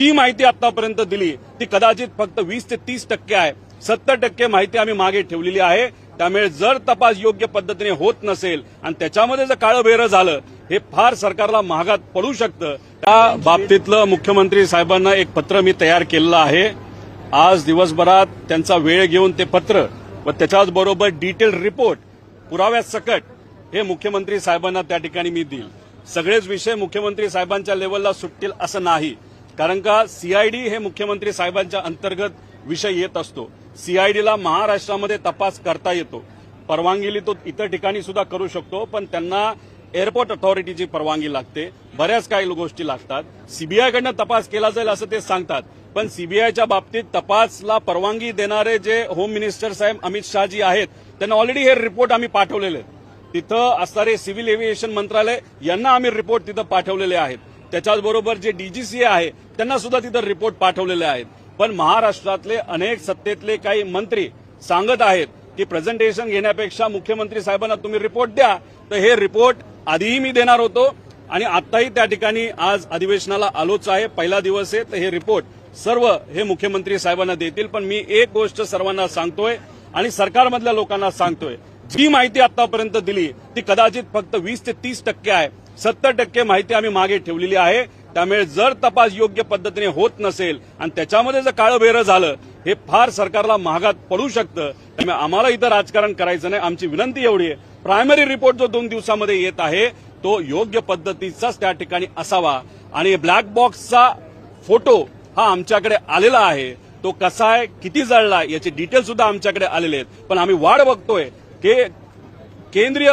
जी माहिती आतापर्यंत दिली ती कदाचित फक्त 20 ते 30% आहे। 70% माहिती आम्ही मागे ठेवलेली आहे। त्यामुळे जर तपास योग्य पद्धतीने होत नसेल आणि त्याच्यामध्ये जर काळबेरं झालं हे फार सरकारला महागात पडू शकतं। त्या बाबतीतलं मुख्यमंत्री साहेबांना एक पत्र मी तयार केलेलं आहे। आज दिवसभरात त्यांचा वेळ घेऊन ते पत्र व त्याच्याच बरोबर डिटेल रिपोर्ट पुराव्यासकट हे मुख्यमंत्री साहेबांना त्या ठिकाणी मी देईल। सगळेच विषय मुख्यमंत्री साहेबांच्या लेवलला सुटतील असं नाही, कारण का सीआयडी हे मुख्यमंत्री साहेबांच्या अंतर्गत विषय येत असतो। सीआयडीला महाराष्ट्रामध्ये तपास करता येतो, परवानगी तो इतर ठिकाणी सुद्धा करू शकतो, पण त्यांना एअरपोर्ट अथॉरिटीची परवानगी लागते, बऱ्याच काही गोष्टी लागतात। सीबीआयकडनं तपास केला जाईल असं ते सांगतात, पण सीबीआयच्या बाबतीत तपासला परवानगी देणारे जे होम मिनिस्टर साहेब अमित शहाजी आहेत त्यांना ऑलरेडी हे रिपोर्ट आम्ही पाठवलेले आहेत। तिथं असणारे सिव्हिल एव्हिएशन मंत्रालय यांना आम्ही रिपोर्ट तिथं पाठवलेले आहेत। त्याच्याचबरोबर जे डीजीसीए आहे त्यांना सुद्धा तिथं रिपोर्ट पाठवलेले आहेत। पण महाराष्ट्रातले अनेक सत्तेतले काही मंत्री सांगत आहेत की प्रेझेंटेशन घेण्यापेक्षा मुख्यमंत्री साहेबांना तुम्ही रिपोर्ट द्या, तर हे रिपोर्ट आधीही मी देणार होतो आणि आताही त्या ठिकाणी आज अधिवेशनाला आलोच आहे। पहिला दिवस आहे, तर हे रिपोर्ट सर्व हे मुख्यमंत्री साहेबांना देतील। पण मी एक गोष्ट सर्वांना सांगतोय आणि सरकारमधल्या लोकांना सांगतोय, जी माहिती आतापर्यंत दिली ती कदाचित फक्त 20 ते 30% आहे। 70% माहिती आम्ही मागे ठेवलेली आहे। त्यामुळे जर तपास योग्य पद्धतीने होत नसेल आणि त्याच्यामध्ये जर काळबेरं झालं हे फार सरकारला महागात पडू शकतं। त्यामुळे आम्हाला इथं राजकारण करायचं नाही। आमची विनंती एवढी आहे, प्रायमरी रिपोर्ट जो 2 दिवसामध्ये येत आहे तो योग्य पद्धतीचाच त्या ठिकाणी असावा आणि ब्लॅक बॉक्सचा फोटो हा आमच्याकडे आलेला आहे, तो कसा आहे, किती जळला याचे डिटेल सुद्धा आमच्याकडे आलेले आहेत। पण आम्ही वाट बघतोय की केंद्रीय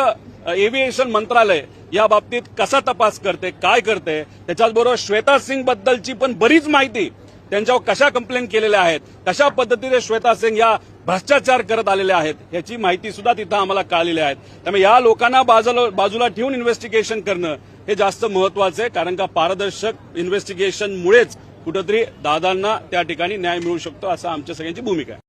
एव्हिएशन मंत्रालय या बाबतीत कसा तपास करते, काय करते। त्याच्याचबरोबर श्वेता सिंग बद्दलची पण बरीच माहिती, त्यांच्यावर कशा कंप्लेंट केलेल्या आहेत, कशा पद्धतीने श्वेता सिंग या भ्रष्टाचार करत आलेल्या आहेत याची माहिती सुद्धा तिथं आम्हाला कळलेली आहे। त्यामुळे या लोकांना बाजूला ठेवून इन्व्हेस्टिगेशन करणं हे जास्त महत्वाचं आहे, कारण का पारदर्शक इन्व्हेस्टिगेशनमुळेच कुठेतरी दादांना त्या ठिकाणी न्याय मिळू शकतो असं आमच्या सगळ्यांची भूमिका आहे।